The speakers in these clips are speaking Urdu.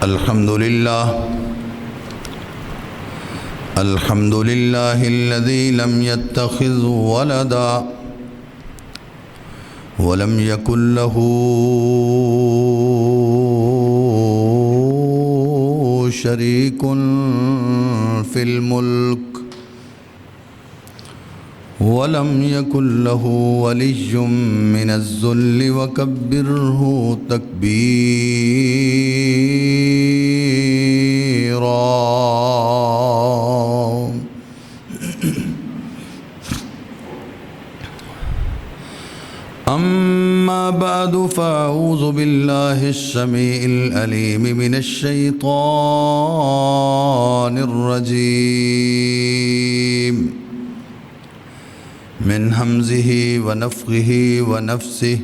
الحمد لله الذي لم يتخذ ولدا ولم يكن له شريك في الملك ولم يكن له ولي من الذل وكبره تكبيرا. أما بعد فأعوذ بالله السميع العليم من الشيطان الرجيم من همزه ونفخه ونفسه.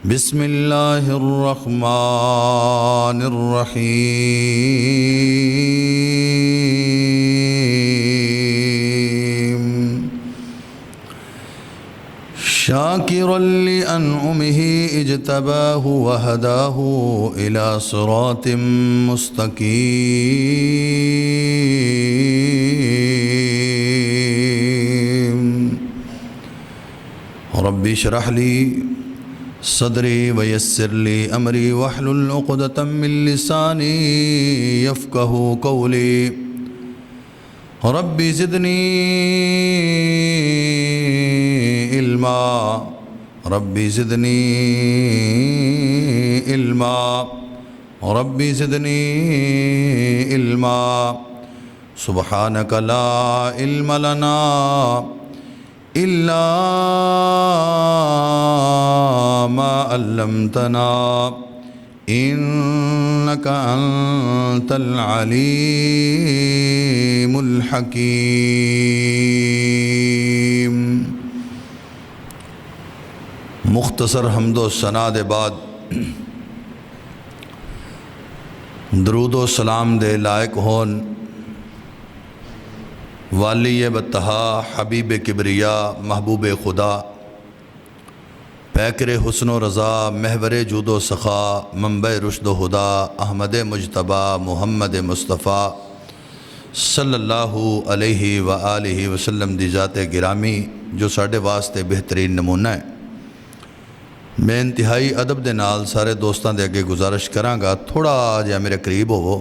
بسم الله الرحمن الرحيم. شاكرا لأنعمه اجتباه وهداه إلى صراط مستقيم. رب اشرح لي صدري ويسر لي أمري واحلل عقدة من لساني يفقه قولي. رب زدني علما رب زدني علما رب زدني علما. سبحانك لا علم لنا إلا ما علمتنا إنك أنت العليم الحكيم. مختصر حمد و ثنا دے بعد درود و سلام دے لائق ہون والی بتہا حبیب کبریا محبوب خدا پیکر حسن و رضا محور جود و سخا منبع رشد و ہدا احمد مجتبی محمد مصطفیٰ صلی اللہ علیہ وآلہ وسلم دی ذات گرامی جو ساڑھے واسطے بہترین نمونہ ہے. میں انتہائی ادب دے نال سارے دوستاں دے اگے گزارش کراں گا تھوڑا جہا میرے قریب ہوو.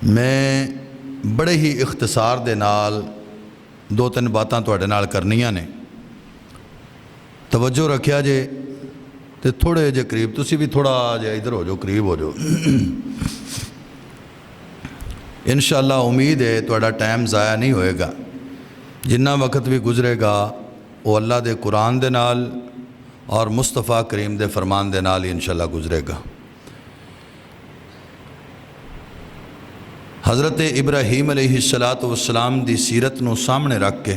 میں بڑے ہی اختصار دے نال دو تین باتاں تواڈے نال کرنیاں نے. توجہ رکھیا جے تے تھوڑے جے قریب تسی بھی تھوڑا جے ادھر ہو جو قریب ہو جو. انشاءاللہ امید ہے تواڈا ٹائم ضائع نہیں ہوئے گا. جنہ وقت بھی گزرے گا وہ اللہ دے قرآن دے نال اور مصطفیٰ کریم دے فرمان دے نال ہی انشاءاللہ گزرے گا. حضرت ابراہیم علیہ السلام دی سیرت نو سامنے رکھ کے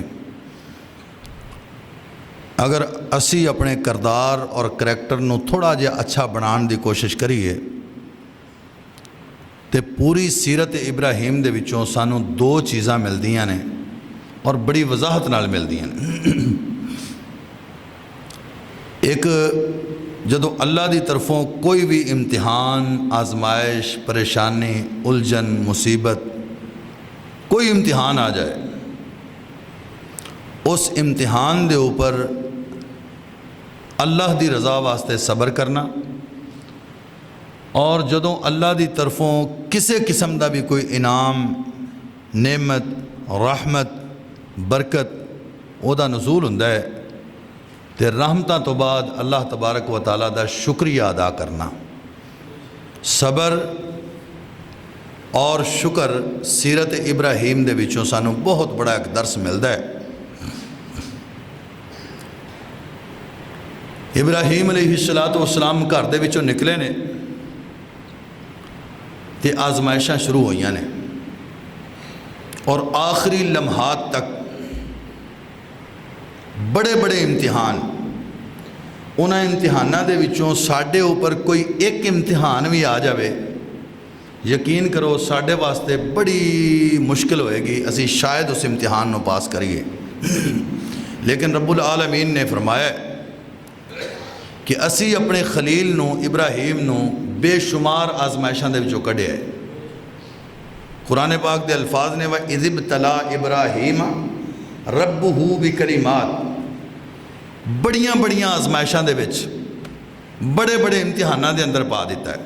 اگر اسی اپنے کردار اور کریکٹر نو تھوڑا جہا اچھا بنان دی کوشش کریے تے پوری سیرت ابراہیم دے وچوں سانو دو چیزاں ملدیاں نے اور بڑی وضاحت نال ملدیاں نے. ایک جدو اللہ دی طرفوں کوئی بھی امتحان آزمائش پریشانی الجھن مصیبت کوئی امتحان آ جائے اس امتحان دے اوپر اللہ دی رضا واسطے صبر کرنا اور جدوں اللہ دی طرفوں کسے قسم دا بھی کوئی انعام نعمت رحمت برکت او دا نزول ہوندا ہے تے رحمتاں تو بعد اللہ تبارک و تعالیٰ دا شکریہ ادا کرنا. صبر اور شکر سیرت ابراہیم دے وچوں سانو بہت بڑا ایک درس ملدا ہے. ابراہیم علیہ السلام گھر دے وچوں نکلے نے تے آزمائشاں شروع ہوئیاں نے اور آخری لمحات تک بڑے بڑے امتحان. انہاں امتحاناں دے وچوں ساڈے اوپر کوئی ایک امتحان بھی آ جاوے یقین کرو ساڈے واسطے بڑی مشکل ہوئے گی اسی شاید اس امتحان نو پاس کریے. لیکن رب العالمین نے فرمایا کہ اسی اپنے خلیل نو ابراہیم نو بے شمار آزمائشاں دے وچوں کڈیا ہے۔ قرآن پاک دے الفاظ نے وَإِذِ ابْتَلَىٰ إِبْرَاهِيمَ رَبُّهُ بِكَلِمَاتٍ، بڑیاں بڑیاں آزمائشاں دے وچ بڑے بڑے امتحاناں دے اندر پا دیتا ہے۔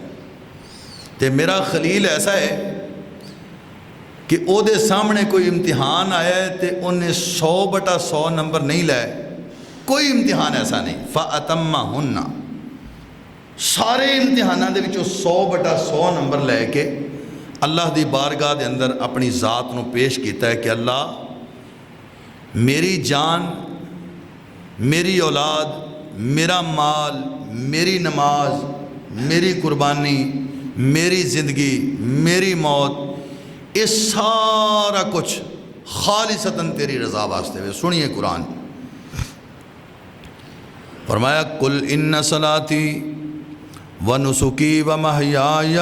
تے میرا خلیل ایسا ہے کہ او دے سامنے کوئی امتحان آیا ہے تے انہیں 100/100 نمبر نہیں لائے، کوئی امتحان ایسا نہیں۔ فَأَتَمَّهُنَّ، سارے امتحاناں دے وچوں 100/100 نمبر لے کے اللہ دی بارگاہ دے اندر اپنی ذات نو پیش کیتا ہے کہ اللہ میری جان، میری اولاد، میرا مال، میری نماز، میری قربانی، میری زندگی، میری موت، یہ سارا کچھ خالصتاً تیری رضا واسطے ہوئے۔ سنیے قرآن، فرمایا قُلْ إِنَّ صَلَاتِي وَنُسُكِي وَمَحْيَايَ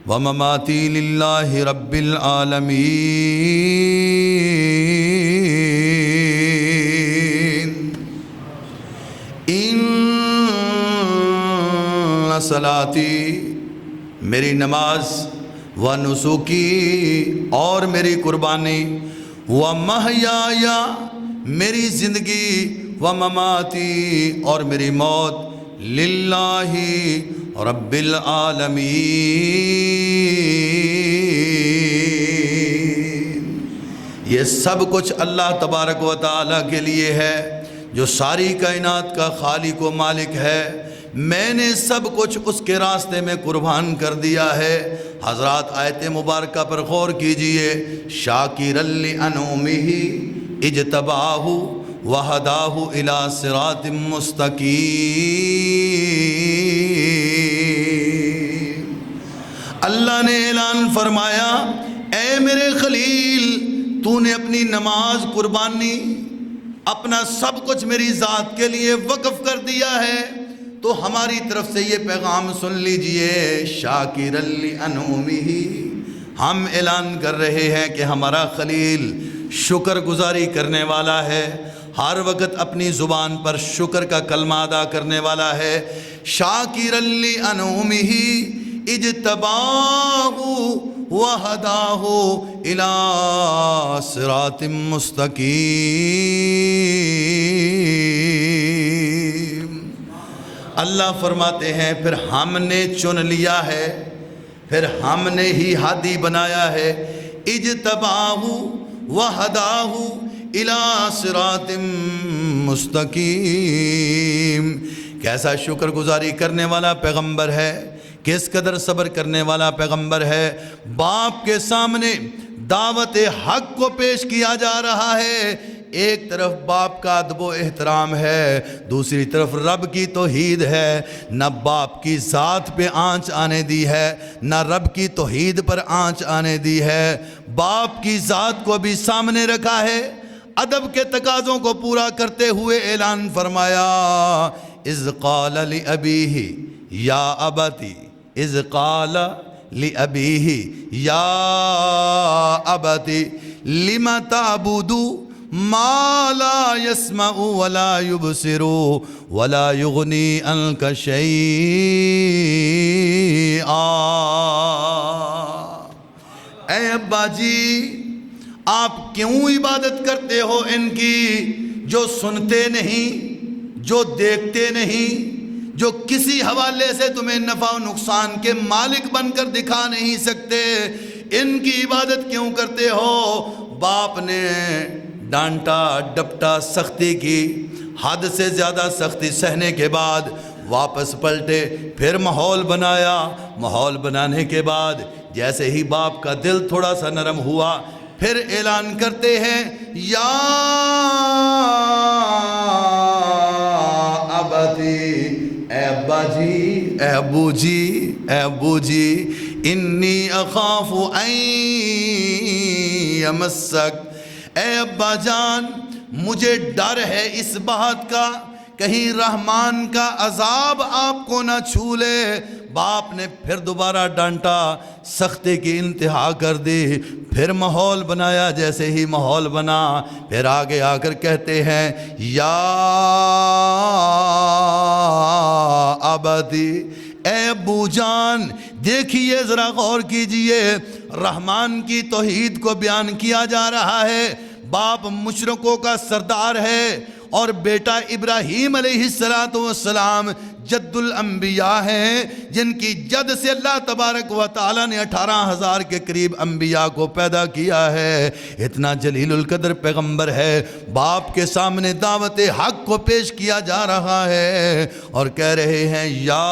وَمَمَاتِي لِلَّهِ رَبِّ الْعَالَمِينَ إِنَّ صَلَاتِي، میری نماز، وَنُسُكِي اور میری قربانی، وَمَحْيَايَ میری زندگی، وَمَمَاتِي اور میری موت، لِلَّهِ رب العالمین، یہ سب کچھ اللہ تبارک و تعالیٰ کے لیے ہے جو ساری کائنات کا خالق و مالک ہے۔ میں نے سب کچھ اس کے راستے میں قربان کر دیا ہے۔ حضرات آیت مبارکہ پر غور کیجئے، شاکرا لانعمہ اجتباہ وہداہ الی صراط مستقیم۔ اللہ نے اعلان فرمایا، اے میرے خلیل، تو نے اپنی نماز، قربانی، اپنا سب کچھ میری ذات کے لیے وقف کر دیا ہے، تو ہماری طرف سے یہ پیغام سن لیجئے، شاکر لانعمہ، ہم اعلان کر رہے ہیں کہ ہمارا خلیل شکر گزاری کرنے والا ہے، ہر وقت اپنی زبان پر شکر کا کلمہ ادا کرنے والا ہے۔ شاکر لانعمہ اجتباہ وہداہ الی صراط مستقیم۔ اللہ فرماتے ہیں پھر ہم نے چن لیا ہے، پھر ہم نے ہی ہادی بنایا ہے، اجتباہ وہداہ الی صراط مستقیم۔ کیسا شکر گزاری کرنے والا پیغمبر ہے، کس قدر صبر کرنے والا پیغمبر ہے۔ باپ کے سامنے دعوت حق کو پیش کیا جا رہا ہے، ایک طرف باپ کا ادب و احترام ہے، دوسری طرف رب کی توحید ہے۔ نہ باپ کی ذات پہ آنچ آنے دی ہے، نہ رب کی توحید پر آنچ آنے دی ہے۔ باپ کی ذات کو بھی سامنے رکھا ہے، ادب کے تقاضوں کو پورا کرتے ہوئے اعلان فرمایا، اذ قال لأبیہ یا ابتی، اذ قال لأبیہ یا ابتی لم تعبد ما لا يسمع ولا يبصر ولا يغني عنك شيئا۔ اے ابا جی، آپ کیوں عبادت کرتے ہو ان کی جو سنتے نہیں، جو دیکھتے نہیں، جو کسی حوالے سے تمہیں نفع و نقصان کے مالک بن کر دکھا نہیں سکتے؟ ان کی عبادت کیوں کرتے ہو؟ باپ نے ڈانٹا ڈپٹا، سختی کی، حد سے زیادہ سختی سہنے کے بعد واپس پلٹے، پھر ماحول بنایا۔ ماحول بنانے کے بعد جیسے ہی باپ کا دل تھوڑا سا نرم ہوا، پھر اعلان کرتے ہیں، یا ابتی، اے ابا جی، اے ابو جی، اے ابو جی، انی اخاف ان یمسک، اے ابا جان، مجھے ڈر ہے اس بات کا کہیں رحمان کا عذاب آپ کو نہ چھو لے۔ باپ نے پھر دوبارہ ڈانٹا، سختی کی انتہا کر دی، پھر ماحول بنایا۔ جیسے ہی ماحول بنا، پھر آگے آ کر کہتے ہیں، یا ابتی، اے ابو جان دیکھیے ذرا غور کیجئے، رحمان کی توحید کو بیان کیا جا رہا ہے، باپ مشرکوں کا سردار ہے اور بیٹا ابراہیم علیہ السلام جد الانبیاء ہیں، جن کی جد سے اللہ تبارک و تعالیٰ نے 18,000 کے قریب انبیاء کو پیدا کیا ہے۔ اتنا جلیل القدر پیغمبر ہے، باپ کے سامنے دعوت حق کو پیش کیا جا رہا ہے اور کہہ رہے ہیں یا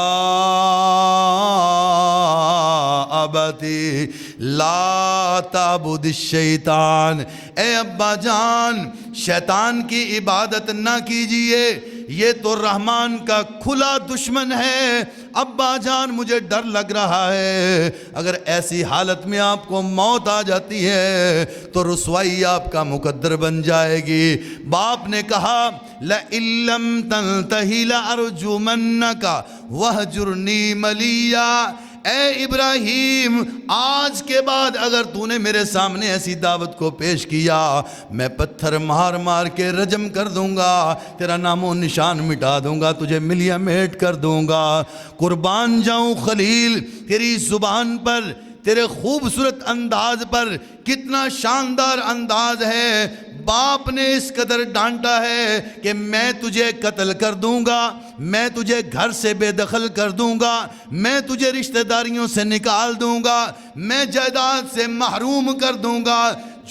ابتی لا تعبد الشیطان، اے ابا جان شیطان کی عبادت نہ کیجئے، یہ تو رحمان کا کھلا دشمن ہے۔ ابا جان مجھے ڈر لگ رہا ہے، اگر ایسی حالت میں آپ کو موت آ جاتی ہے تو رسوائی آپ کا مقدر بن جائے گی۔ باپ نے کہا لَإِن لَّمْ تَنْتَهِ لَأَرْجُمَنَّكَ وَاهْجُرْنِي مَلِيًّا، اے ابراہیم آج کے بعد اگر تو نے میرے سامنے ایسی دعوت کو پیش کیا میں پتھر مار مار کے رجم کر دوں گا، تیرا نام و نشان مٹا دوں گا، تجھے ملیا میٹ کر دوں گا۔ قربان جاؤں خلیل، تیری زبان پر، تیرے خوبصورت انداز پر کتنا شاندار انداز ہے، باپ نے اس قدر ڈانٹا ہے کہ میں تجھے قتل کر دوں گا، میں تجھے گھر سے بے دخل کر دوں گا، میں تجھے رشتہ داریوں سے نکال دوں گا، میں جائیداد سے محروم کر دوں گا،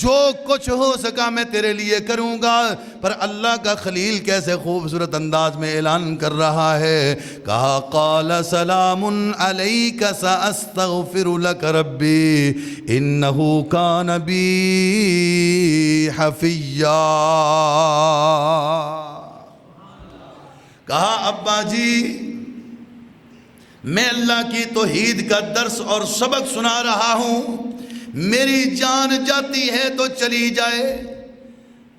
جو کچھ ہو سکا میں تیرے لیے کروں گا۔ پر اللہ کا خلیل کیسے خوبصورت انداز میں اعلان کر رہا ہے، کہا قال سلام علیک ساستغفر لک ربی انہ کان بی حفیا۔ کہا ابا جی میں اللہ کی توحید کا درس اور سبق سنا رہا ہوں، میری جان جاتی ہے تو چلی جائے،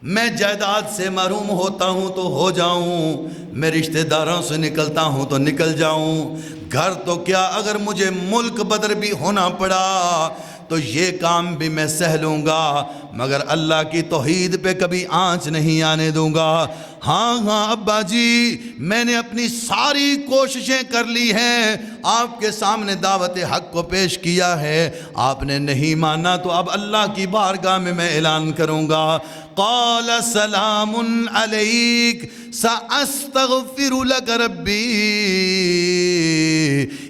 میں جائیداد سے محروم ہوتا ہوں تو ہو جاؤں، میں رشتہ داروں سے نکلتا ہوں تو نکل جاؤں، گھر تو کیا اگر مجھے ملک بدر بھی ہونا پڑا تو یہ کام بھی میں سہ لوں گا، مگر اللہ کی توحید پہ کبھی آنچ نہیں آنے دوں گا۔ ہاں ہاں ابا جی میں نے اپنی ساری کوششیں کر لی ہیں، آپ کے سامنے دعوت حق کو پیش کیا ہے، آپ نے نہیں مانا تو اب اللہ کی بارگاہ میں اعلان کروں گا قال سلام علیک ساستغفر لک ربی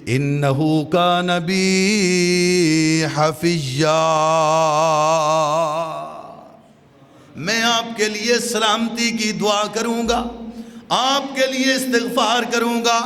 انہ کان بی حفیا۔ میں آپ کے لیے سلامتی کی دعا کروں گا، آپ کے لیے استغفار کروں گا،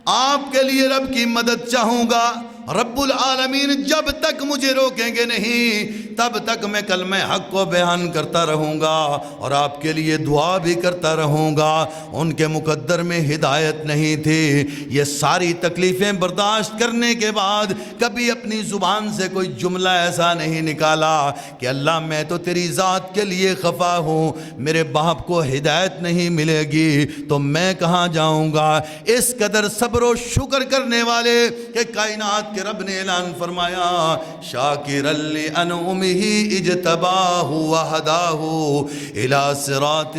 آپ کے لیے رب کی مدد چاہوں گا۔ رب العالمین جب تک مجھے روکیں گے نہیں تب تک میں کلمہ حق کو بیان کرتا رہوں گا اور آپ کے لیے دعا بھی کرتا رہوں گا۔ ان کے مقدر میں ہدایت نہیں تھی، یہ ساری تکلیفیں برداشت کرنے کے بعد کبھی اپنی زبان سے کوئی جملہ ایسا نہیں نکالا کہ اللہ میں تو تیری ذات کے لیے خفا ہوں، میرے باپ کو ہدایت نہیں ملے گی تو میں کہاں جاؤں گا۔ اس قدر صبر و شکر کرنے والے کہ کائنات کہ رب نے اعلان فرمایا شاکر لانعمہ اجتباہ وہداہ الی صراط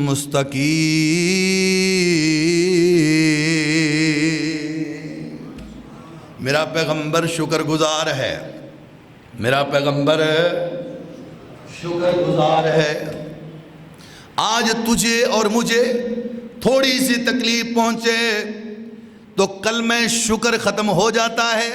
مستقیم۔ میرا پیغمبر شکر گزار ہے، میرا پیغمبر شکر گزار ہے۔ آج تجھے اور مجھے تھوڑی سی تکلیف پہنچے تو کلمہ شکر ختم ہو جاتا ہے،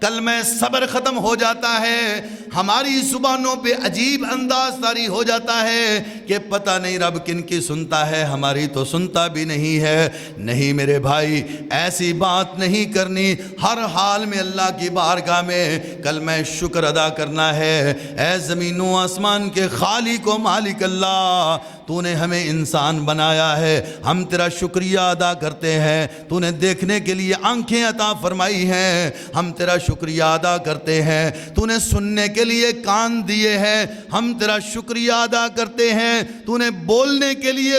کلمہ صبر ختم ہو جاتا ہے، ہماری زبانوں پہ عجیب انداز طاری ہو جاتا ہے کہ پتہ نہیں رب کن کی سنتا ہے، ہماری تو سنتا بھی نہیں ہے۔ نہیں میرے بھائی ایسی بات نہیں کرنی، ہر حال میں اللہ کی بارگاہ میں کلمہ شکر ادا کرنا ہے۔ اے زمین و آسمان کے خالق و مالک اللہ، تو نے ہمیں انسان بنایا ہے، ہم تیرا شکریہ ادا کرتے ہیں، تو نے دیکھنے کے لیے آنکھیں عطا فرمائی ہیں، ہم تیرا شکریہ ادا کرتے ہیں، تو نے سننے کے کے لیے کان دیے ہیں، ہم تیرا شکریہ ادا کرتے ہیں۔ تو نے بولنے کے لیے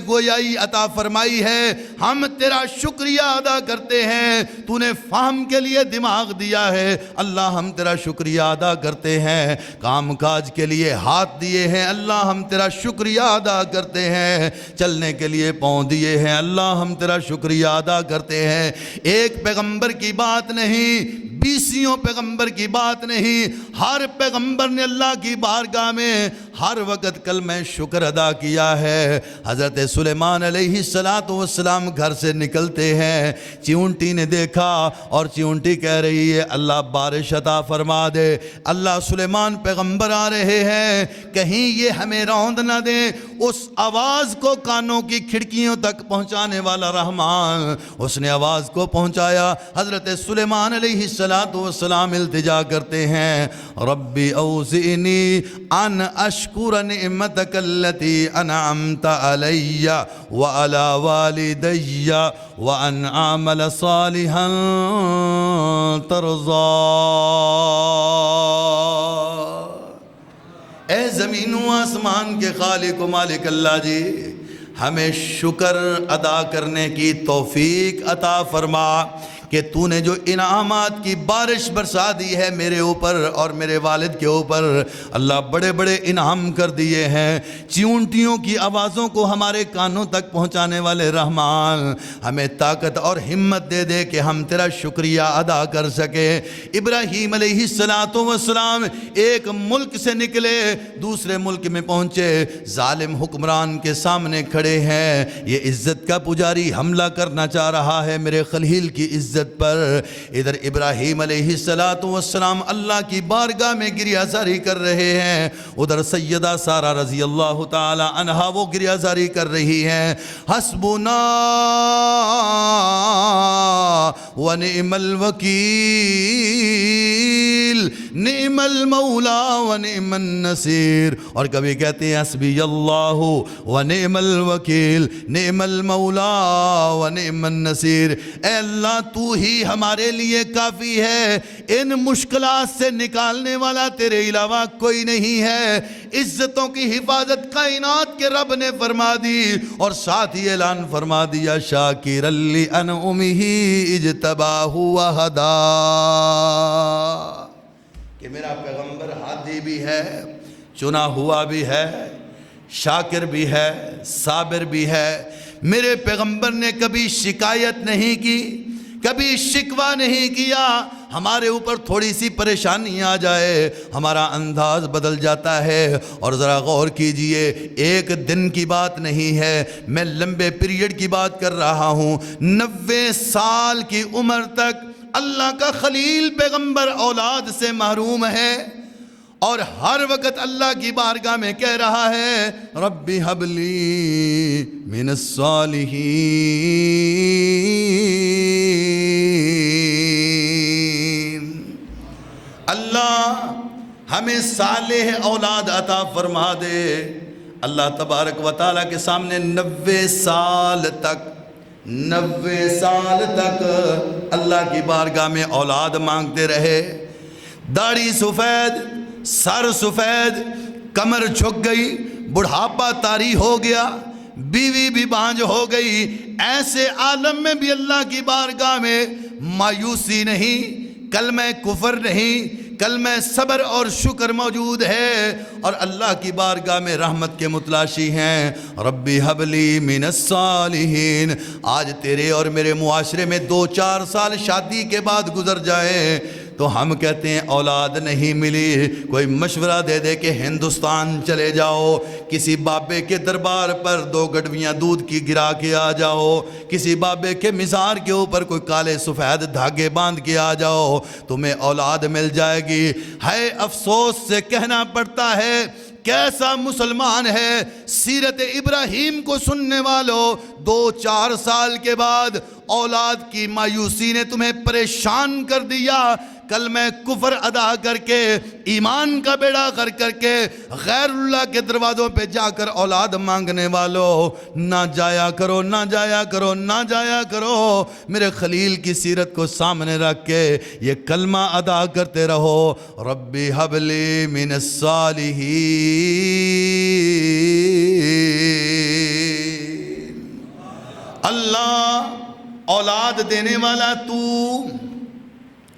گویائی عطا فرمائی ہے، ہم تیرا شکریہ ادا کرتے ہیں۔ تو نے فہم کے لیے دماغ دیا ہے، اللہ ہم تیرا شکریہ ادا کرتے ہیں۔ کام کاج کے لیے ہاتھ دیے ہیں، اللہ ہم تیرا شکریہ ادا کرتے ہیں۔ چلنے کے لیے پاؤں دیے ہیں، اللہ ہم تیرا شکریہ ادا کرتے ہیں۔ ایک پیغمبر کی بات نہیں، بیسیوں پیغمبر کی بات نہیں، ہر پیغمبر نے اللہ کی بارگاہ میں ہر وقت کلمہ شکر ادا کیا ہے۔ حضرت سلیمان علیہ السلام گھر سے نکلتے ہیں، چیونٹی نے دیکھا اور چیونٹی کہہ رہی ہے اللہ بارش عطا فرما دے۔ اللہ سلیمان پیغمبر آ رہے ہیں، کہیں یہ ہمیں روند نہ دیں۔ اس آواز کو کانوں کی کھڑکیوں تک پہنچانے والا رحمان، اس نے آواز کو پہنچایا۔ حضرت سلیمان علیہ السلام التجا کرتے ہیں، ربی اوزعنی ان اشکر نعمتک التی انعمت علی وعلی والدی وان اعمل صالحا ترضا۔ اے زمین و آسمان کے خالق و مالک اللہ جی، ہمیں شکر ادا کرنے کی توفیق عطا فرما کہ تو نے جو انعامات کی بارش برسا دی ہے میرے اوپر اور میرے والد کے اوپر، اللہ بڑے بڑے انعام کر دیے ہیں۔ چیونٹیوں کی آوازوں کو ہمارے کانوں تک پہنچانے والے رحمان، ہمیں طاقت اور ہمت دے دے کہ ہم تیرا شکریہ ادا کر سکے۔ ابراہیم علیہ السلام ایک ملک سے نکلے، دوسرے ملک میں پہنچے، ظالم حکمران کے سامنے کھڑے ہیں۔ یہ عزت کا پجاری حملہ کرنا چاہ رہا ہے میرے خلیل کی عزت پر۔ ادھر ابراہیم علیہ السلام اللہ کی بارگاہ میں گریہ زاری کر رہے ہیں، ادھر سیدہ سارہ رضی اللہ تعالی عنہا وہ گریہ زاری کر رہی ہیں۔ حسبنا ونعم الوکیل نعم المولا ونعم النصیر، اور کبھی کہتے ہیں حسبی اللہ ونعم الوکیل نعم المولا ونعم النصیر۔ اے اللہ تو ہی ہمارے لیے کافی ہے، ان مشکلات سے نکالنے والا تیرے علاوہ کوئی نہیں ہے۔ عزتوں کی حفاظت کائنات کے رب نے فرما دی، اور ساتھ ہی اعلان فرما دیا شاکرا لانعمہ اجتباہ وہدی، کہ میرا پیغمبر ہادی بھی ہے، چنا ہوا بھی ہے، شاکر بھی ہے، صابر بھی ہے۔ میرے پیغمبر نے کبھی شکایت نہیں کی، کبھی شکوہ نہیں کیا۔ ہمارے اوپر تھوڑی سی پریشانی آ جائے ہمارا انداز بدل جاتا ہے، اور ذرا غور کیجئے، ایک دن کی بات نہیں ہے، میں لمبے پیریڈ کی بات کر رہا ہوں۔ 90 سال کی عمر تک اللہ کا خلیل پیغمبر اولاد سے محروم ہے، اور ہر وقت اللہ کی بارگاہ میں کہہ رہا ہے ربی حب لی من الصالحین، اللہ ہمیں صالح اولاد عطا فرما دے۔ اللہ تبارک و تعالیٰ کے سامنے 90 سال تک اللہ کی بارگاہ میں اولاد مانگتے رہے۔ داڑھی سفید، سر سفید، کمر جھک گئی، بڑھاپا طاری ہو گیا، بیوی بھی بانجھ ہو گئی۔ ایسے عالم میں بھی اللہ کی بارگاہ میں مایوسی نہیں، کلمہ کفر نہیں، کلمہ صبر اور شکر موجود ہے، اور اللہ کی بارگاہ میں رحمت کے متلاشی ہیں۔ ربی حب لی من الصالحین۔ آج تیرے اور میرے معاشرے میں 2-4 سال شادی کے بعد گزر جائیں تو ہم کہتے ہیں اولاد نہیں ملی، کوئی مشورہ دے دے کہ ہندوستان چلے جاؤ، کسی بابے کے دربار پر 2 گڈویاں دودھ کی گرا کے آ جاؤ، کسی بابے کے مزار کے اوپر کوئی کالے سفید دھاگے باندھ کے آ جاؤ، تمہیں اولاد مل جائے گی۔ ہے افسوس سے کہنا پڑتا ہے، کیسا مسلمان ہے، سیرت ابراہیم کو سننے والوں 2-4 سال کے بعد اولاد کی مایوسی نے تمہیں پریشان کر دیا، کلمہ کفر ادا کر کے، ایمان کا بیڑا غرق کر کے غیر اللہ کے دروازوں پہ جا کر اولاد مانگنے والوں، نہ جایا کرو، نہ جایا کرو، نہ جایا کرو۔ میرے خلیل کی سیرت کو سامنے رکھ کے یہ کلمہ ادا کرتے رہو، ربی حب لی من الصالحین۔ اللہ اولاد دینے والا تو،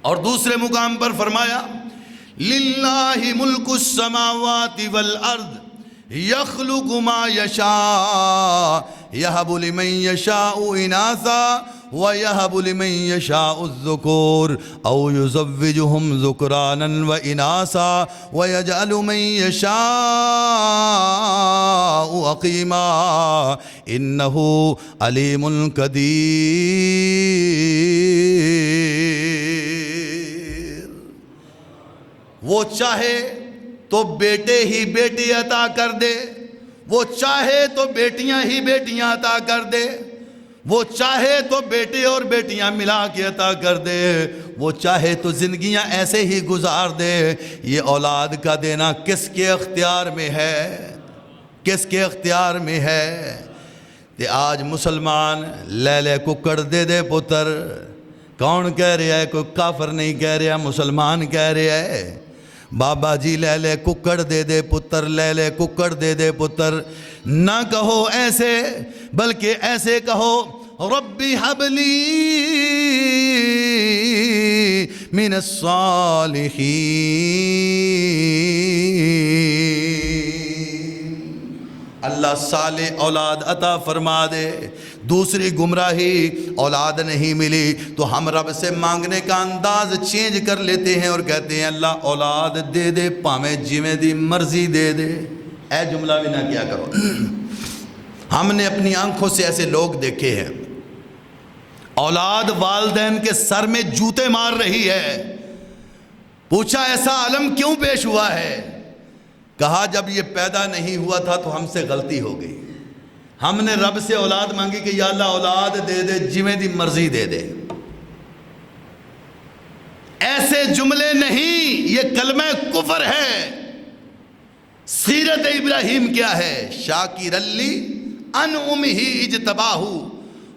اور دوسرے مقام پر فرمایا للہ ملک السماوات والارض یخلق ما یشاء یہب لمن یشاء اناثا ویہب لمن یشاء الذکور او یزوجہم ذکرانا واناثا ویجعل من یشاء عقیما انہ علیم قدیر۔ وہ چاہے تو بیٹے ہی بیٹی عطا کر دے، وہ چاہے تو بیٹیاں ہی بیٹیاں عطا کر دے، وہ چاہے تو بیٹے اور بیٹیاں ملا کے عطا کر دے، وہ چاہے تو زندگیاں ایسے ہی گزار دے۔ یہ اولاد کا دینا کس کے اختیار میں ہے؟ کس کے اختیار میں ہے؟ کہ آج مسلمان لے لے ککڑ دے دے پتر، کون کہہ رہا ہے؟ کوئی کافر نہیں کہہ رہا، مسلمان کہہ رہا ہے۔ بابا جی لے لے ککڑ دے دے پتر، لے لے ککڑ دے دے پتر، نہ کہو ایسے، بلکہ ایسے کہو ربی حب لی من الصالحین۔ اللہ صالح اولاد عطا فرما دے۔ دوسری گمراہی، اولاد نہیں ملی تو ہم رب سے مانگنے کا انداز چینج کر لیتے ہیں اور کہتے ہیں اللہ اولاد دے دے، پاویں جویں دی مرضی دے دے۔ اے جملہ بھی نہ کیا کرو۔ ہم نے اپنی آنکھوں سے ایسے لوگ دیکھے ہیں، اولاد والدین کے سر میں جوتے مار رہی ہے۔ پوچھا ایسا عالم کیوں پیش ہوا ہے؟ کہا جب یہ پیدا نہیں ہوا تھا تو ہم سے غلطی ہو گئی، ہم نے رب سے اولاد مانگی کہ یا اللہ اولاد دے دے، جویں دی مرضی دے دے۔ ایسے جملے نہیں، یہ کلمہ کفر ہے۔ سیرت ابراہیم کیا ہے؟ شاکر لی ان امہ اجتباہ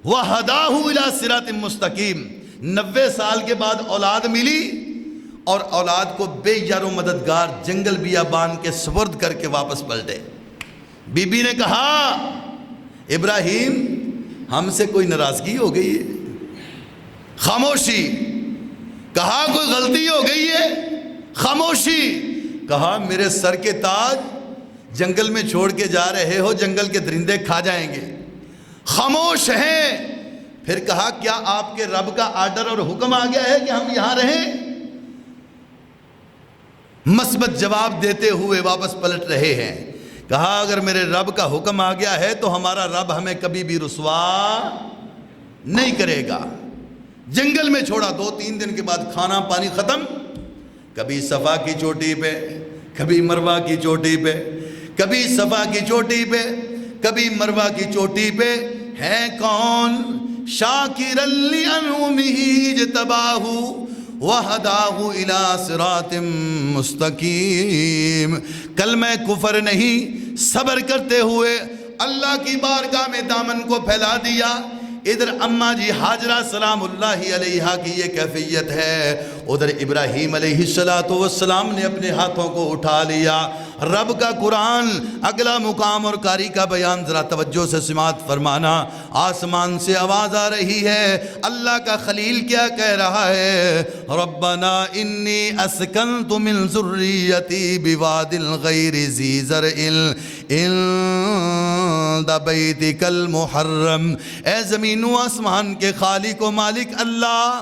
وہداہ الی صراط مستقیم۔ 90 سال کے بعد اولاد ملی اور اولاد کو بے یار و مددگار جنگل بیابان کے سپرد کر کے واپس پلٹے۔ بی بی نے کہا ابراہیم ہم سے کوئی ناراضگی ہو گئی ہے؟ خاموشی۔ کہا کوئی غلطی ہو گئی ہے؟ خاموشی۔ کہا میرے سر کے تاج جنگل میں چھوڑ کے جا رہے ہو، جنگل کے درندے کھا جائیں گے۔ خاموش ہیں۔ پھر کہا کیا آپ کے رب کا آرڈر اور حکم آ گیا ہے کہ ہم یہاں رہیں؟ مثبت جواب دیتے ہوئے واپس پلٹ رہے ہیں۔ کہا اگر میرے رب کا حکم آ گیا ہے تو ہمارا رب ہمیں کبھی بھی رسوا نہیں کرے گا۔ جنگل میں چھوڑا، 2-3 دن کے بعد کھانا پانی ختم۔ کبھی صفا کی چوٹی پہ، کبھی مروہ کی چوٹی پہ، کبھی صفا کی چوٹی پہ، کبھی مروہ کی چوٹی پہ۔ ہے کون؟ شاکر لانعمہ اجتباہ وہداہ الی صراط مستقیم۔ کلمہ کفر نہیں، صبر کرتے ہوئے اللہ کی بارگاہ میں دامن کو پھیلا دیا۔ ادھر اماں جی حاجرہ سلام اللہ علیہا کی یہ کیفیت ہے، ادھر ابراہیم علیہ السلام نے اپنے ہاتھوں کو اٹھا لیا۔ رب کا قرآن اگلا مقام اور قاری کا بیان ذرا توجہ سے سماعت فرمانا۔ آسمان سے آواز آ رہی ہے، اللہ کا خلیل کیا کہہ رہا ہے؟ ربنا انی اسکنت من ذریتی بواد غیر ذی زرع عند بیتک المحرم۔ اے زمین و آسمان کے خالق و مالک اللہ،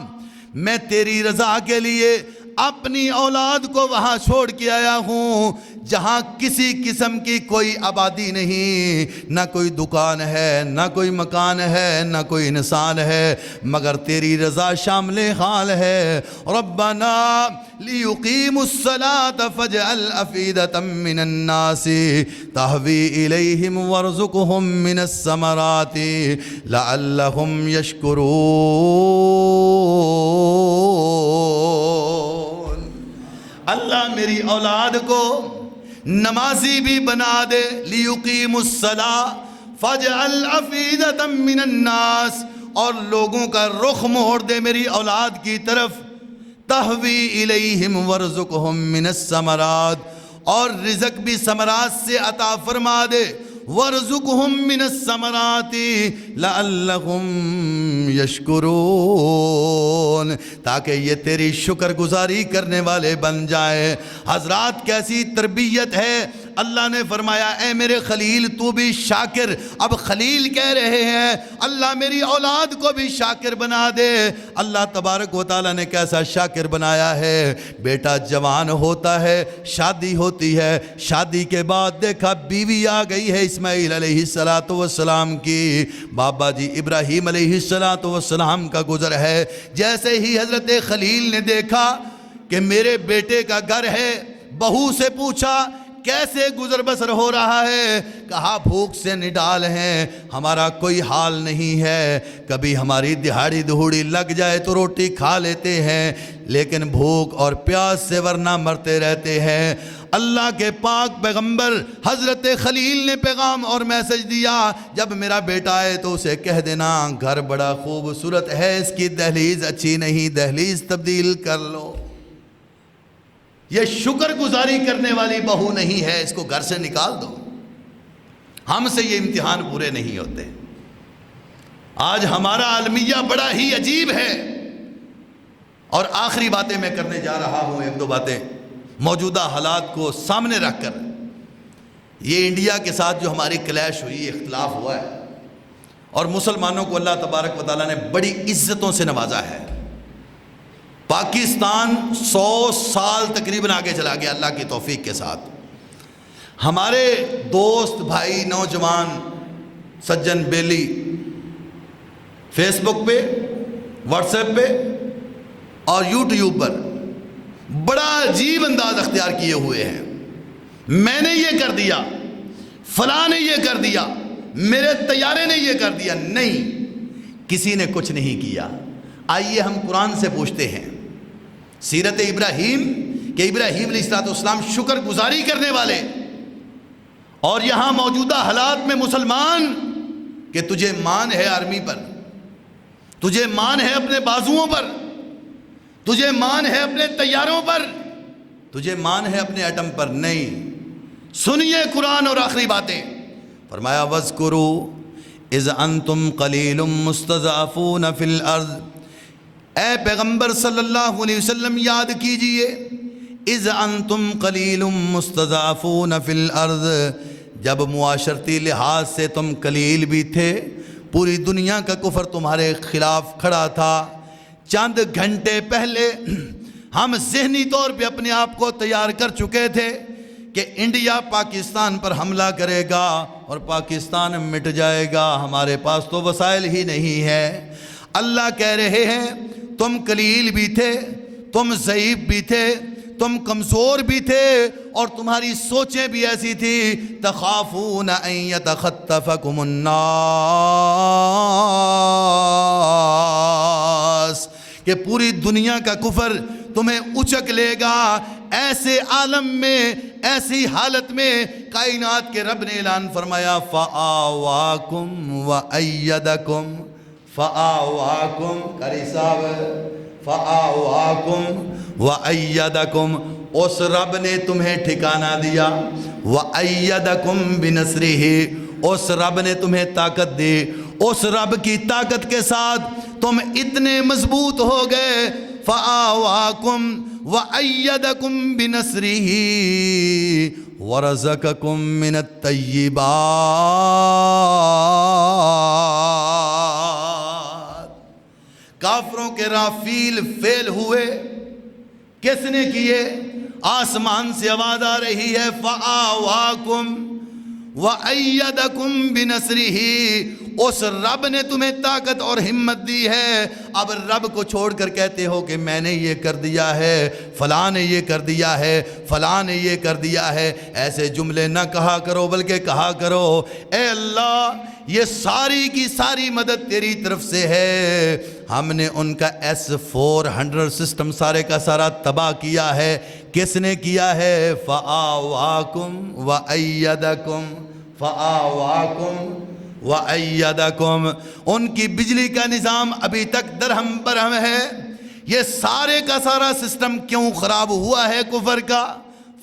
میں تیری رضا کے لیے اپنی اولاد کو وہاں چھوڑ کے آیا ہوں جہاں کسی قسم کی کوئی آبادی نہیں، نہ کوئی دکان ہے، نہ کوئی مکان ہے، نہ کوئی انسان ہے، مگر تیری رضا شامل حال ہے۔ ربنا لیقیموا الصلاة فاجعل افئدة من الناس تہوی الیہم وارزقہم من الثمرات لعلہم یشکرون۔ اللہ میری اولاد کو نمازی بھی بنا دے، لیقیموا الصلاة فاجعل افئدة من الناس، اور لوگوں کا رخ موڑ دے میری اولاد کی طرف، تہوی الیہم وارزقہم من الثمرات، اور رزق بھی ثمرات سے عطا فرما دے، وارزقہم من الثمرات لعلہم یشکرون، تاکہ یہ تیری شکر گزاری کرنے والے بن جائیں۔ حضرات کیسی تربیت ہے! اللہ نے فرمایا اے میرے خلیل تو بھی شاکر، اب خلیل کہہ رہے ہیں اللہ میری اولاد کو بھی شاکر بنا دے۔ اللہ تبارک و تعالیٰ نے کیسا شاکر بنایا ہے، بیٹا جوان ہوتا ہے، شادی ہوتی ہے، شادی کے بعد دیکھا بیوی آ گئی ہے اسماعیل علیہ السلام کی، بابا جی ابراہیم علیہ السلام کا گزر ہے، جیسے ہی حضرت خلیل نے دیکھا کہ میرے بیٹے کا گھر ہے، بہو سے پوچھا کیسے گزر بسر ہو رہا ہے، کہا بھوک سے نڈال ہیں، ہمارا کوئی حال نہیں ہے، کبھی ہماری دہاڑی دہوڑی لگ جائے تو روٹی کھا لیتے ہیں، لیکن بھوک اور پیاس سے ورنہ مرتے رہتے ہیں۔ اللہ کے پاک پیغمبر حضرت خلیل نے پیغام اور میسج دیا، جب میرا بیٹا آئے تو اسے کہہ دینا گھر بڑا خوبصورت ہے، اس کی دہلیز اچھی نہیں، دہلیز تبدیل کر لو۔ یہ شکر گزاری کرنے والی بہو نہیں ہے، اس کو گھر سے نکال دو۔ ہم سے یہ امتحان پورے نہیں ہوتے۔ آج ہمارا عالمیہ بڑا ہی عجیب ہے۔ اور آخری باتیں میں کرنے جا رہا ہوں، ایک دو باتیں موجودہ حالات کو سامنے رکھ کر۔ یہ انڈیا کے ساتھ جو ہماری کلیش ہوئی، اختلاف ہوا ہے، اور مسلمانوں کو اللہ تبارک و تعالیٰ نے بڑی عزتوں سے نوازا ہے۔ پاکستان 100 سال تقریباً آگے چلا گیا اللہ کی توفیق کے ساتھ۔ ہمارے دوست بھائی نوجوان سجن بیلی فیس بک پہ، واٹس ایپ پہ اور یوٹیوب پر بڑا عجیب انداز اختیار کیے ہوئے ہیں، میں نے یہ کر دیا، فلاں نے یہ کر دیا، میرے طیارے نے یہ کر دیا۔ نہیں، کسی نے کچھ نہیں کیا۔ آئیے ہم قرآن سے پوچھتے ہیں، سیرت ابراہیم کہ ابراہیم علیہ السلام شکر گزاری کرنے والے، اور یہاں موجودہ حالات میں مسلمان کہ تجھے مان ہے آرمی پر، تجھے مان ہے اپنے بازوؤں پر، تجھے مان ہے اپنے طیاروں پر، تجھے مان ہے اپنے ایٹم پر۔ نہیں، سنیے قرآن اور آخری باتیں۔ فرمایا وَاذْكُرُوا اِذْ أَنْتُمْ قَلِيلٌ مُسْتَضْعَفُونَ فِي الْأَرْضِ، اے پیغمبر صلی اللہ علیہ وسلم یاد کیجئے، اِذْ أَنْتُمْ قَلِيلٌ مُسْتَضْعَفُونَ فِي الْأَرْضِ، جب معاشرتی لحاظ سے تم قلیل بھی تھے، پوری دنیا کا کفر تمہارے خلاف کھڑا تھا۔ چند گھنٹے پہلے ہم ذہنی طور پہ اپنے آپ کو تیار کر چکے تھے کہ انڈیا پاکستان پر حملہ کرے گا اور پاکستان مٹ جائے گا، ہمارے پاس تو وسائل ہی نہیں ہے۔ اللہ کہہ رہے ہیں تم قلیل بھی تھے، تم ضعیف بھی تھے، تم کمزور بھی تھے، اور تمہاری سوچیں بھی ایسی تھی، تخافون ان یتخطفکم الناس، کہ پوری دنیا کا کفر تمہیں اچک لے گا۔ ایسے عالم میں، ایسی حالت میں کائنات کے رب نے اعلان فرمایا فآواکم وأیدکم، فآواکم، قاری صاحب، فآواکم وأیدکم، اس رب نے تمہیں ٹھکانہ دیا، وأیدکم بنصرہ، اس رب نے تمہیں طاقت دی، اس رب کی طاقت کے ساتھ تم اتنے مضبوط ہو گئے۔ فآواکم وأیدکم بنصرہ ورزقکم من الطیبات۔ کافروں کے رافیل فیل ہوئے، کس نے کیے؟ آسمان سے آواز آ رہی ہے فآواکم وَأَيَّدَكُمْ بِنَصْرِهِ، اس رب نے تمہیں طاقت اور ہمت دی ہے۔ اب رب کو چھوڑ کر کہتے ہو کہ میں نے یہ کر دیا ہے، فلاں نے یہ کر دیا ہے، فلاں نے یہ کر دیا ہے۔ ایسے جملے نہ کہا کرو، بلکہ کہا کرو اے اللہ یہ ساری کی ساری مدد تیری طرف سے ہے۔ ہم نے ان کا S-400 سسٹم سارے کا سارا تباہ کیا ہے۔ کس نے کیا ہے؟ فآواکم وأیدکم، فآواکم وأیدکم۔ ان کی بجلی کا نظام ابھی تک درہم برہم ہے۔ یہ سارے کا سارا سسٹم کیوں خراب ہوا ہے کفر کا؟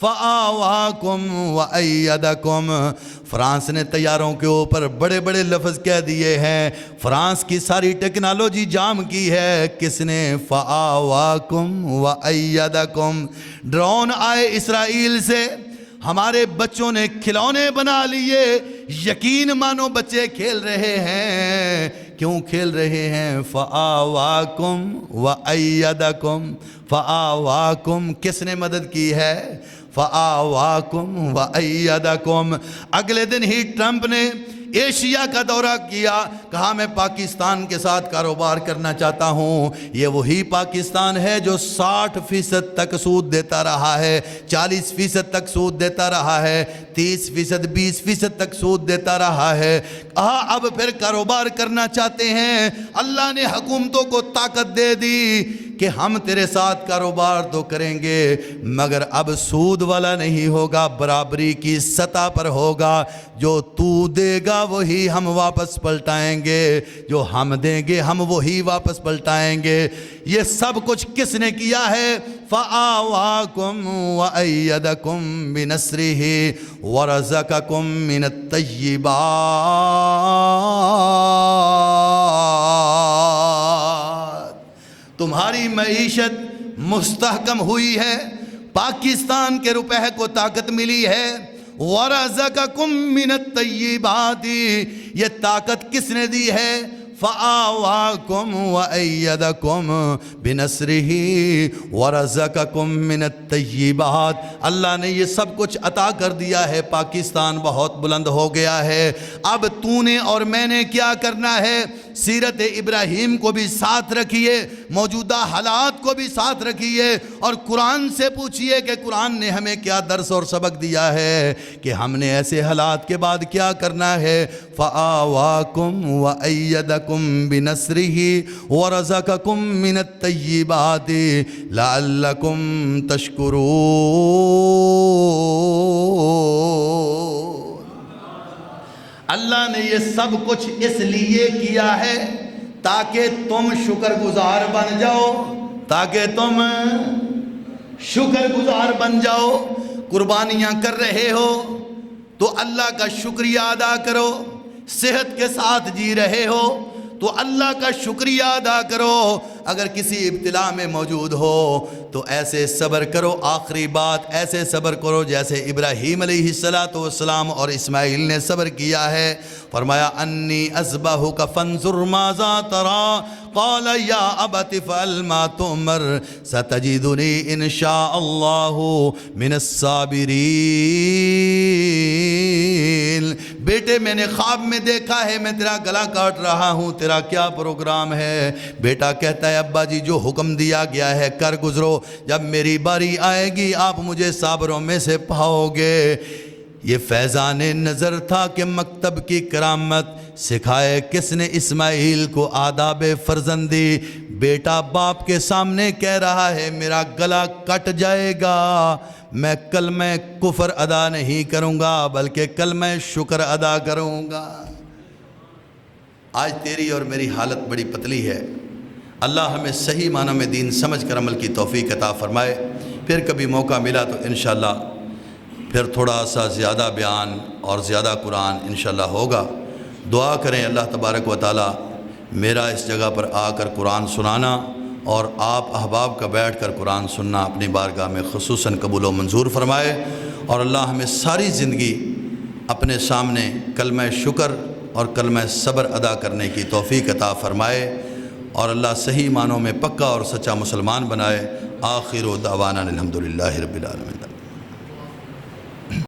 فآواکم وأیدکم۔ فرانس نے طیاروں کے اوپر بڑے بڑے لفظ کہہ دیے ہیں، فرانس کی ساری ٹیکنالوجی جام کی ہے، کس نے؟ فآواکم وأیدکم۔ ڈرون آئے اسرائیل سے، ہمارے بچوں نے کھلونے بنا لیے، یقین مانو بچے کھیل رہے ہیں۔ کیوں کھیل رہے ہیں؟ فآواکم وأیدکم، فآواکم کس نے مدد کی ہے؟ فآواکم وأیدکم۔ اگلے دن ہی ٹرمپ نے ایشیا کا دورہ کیا، کہا میں پاکستان کے ساتھ کاروبار کرنا چاہتا ہوں۔ یہ وہی پاکستان ہے جو 60% تک سود دیتا رہا ہے، 40% تک سود دیتا رہا ہے، 30%، 20% تک سود دیتا رہا ہے۔ کہا اب پھر کاروبار کرنا چاہتے ہیں۔ اللہ نے حکومتوں کو طاقت دے دی کہ ہم تیرے ساتھ کاروبار تو کریں گے، مگر اب سود والا نہیں ہوگا، برابری کی سطح پر ہوگا۔ جو تو دے گا وہی ہم واپس پلٹائیں گے، جو ہم دیں گے ہم وہی واپس پلٹائیں گے۔ یہ سب کچھ کس نے کیا ہے؟ فآواکم وأیدکم بنصرہ ورزقکم من الطیبات۔ تمہاری معیشت مستحکم ہوئی ہے، پاکستان کے روپے کو طاقت ملی ہے۔ وَرَزَقَكُم مِّنَ الطَّيِّبَاتِ، یہ طاقت کس نے دی ہے؟ فآواکم وأیدکم بنصرہ ورزقکم من الطیبات۔ اللہ نے یہ سب کچھ عطا کر دیا ہے، پاکستان بہت بلند ہو گیا ہے۔ اب تو نے اور میں نے کیا کرنا ہے؟ سیرت ابراہیم کو بھی ساتھ رکھیے، موجودہ حالات کو بھی ساتھ رکھیے، اور قرآن سے پوچھئے کہ قرآن نے ہمیں کیا درس اور سبق دیا ہے کہ ہم نے ایسے حالات کے بعد کیا کرنا ہے۔ فآواکم وأیدکم بنصرہ ورزقکم من الطیبات لعلکم تشکرون۔ اللہ نے یہ سب کچھ اس لیے کیا ہے تاکہ تم شکر گزار بن جاؤ، تاکہ تم شکر گزار بن جاؤ۔ قربانیاں کر رہے ہو تو اللہ کا شکریہ ادا کرو، صحت کے ساتھ جی رہے ہو تو اللہ کا شکریہ ادا کرو۔ اگر کسی ابتلا میں موجود ہو تو ایسے صبر کرو۔ آخری بات، ایسے صبر کرو جیسے ابراہیم علیہ السلام اور اسماعیل نے صبر کیا ہے۔ فرمایا انی اذبحک فانظر ماذا تری، قال یا ابت افعل ما تؤمر ستجدنی ان شاء اللہ من الصابرین۔ بیٹے میں نے خواب میں دیکھا ہے میں تیرا گلا کاٹ رہا ہوں، تیرا کیا پروگرام ہے؟ بیٹا کہتا ہے ابا جی جو حکم دیا گیا ہے کر گزرو، جب میری باری آئے گی آپ مجھے صابروں میں سے پاؤ گے۔ یہ فیضان نظر تھا کہ مکتب کی کرامت سکھائے کس نے؟ اسماعیل کو آداب فرزندی۔ بیٹا باپ کے سامنے کہہ رہا ہے میرا گلا کٹ جائے گا، میں کلمہ کفر ادا نہیں کروں گا بلکہ کلمہ شکر ادا کروں گا۔ آج تیری اور میری حالت بڑی پتلی ہے، اللہ ہمیں صحیح معنی میں دین سمجھ کر عمل کی توفیق عطا فرمائے۔ پھر کبھی موقع ملا تو انشاءاللہ پھر تھوڑا سا زیادہ بیان اور زیادہ قرآن انشاءاللہ ہوگا۔ دعا کریں اللہ تبارک و تعالی میرا اس جگہ پر آ کر قرآن سنانا اور آپ احباب کا بیٹھ کر قرآن سننا اپنی بارگاہ میں خصوصاً قبول و منظور فرمائے، اور اللہ ہمیں ساری زندگی اپنے سامنے کلمہ شکر اور کلمہ صبر ادا کرنے کی توفیق عطا فرمائے، اور اللہ صحیح معنوں میں پکا اور سچا مسلمان بنائے۔ آخر دعوانا الحمدللہ رب العالمین.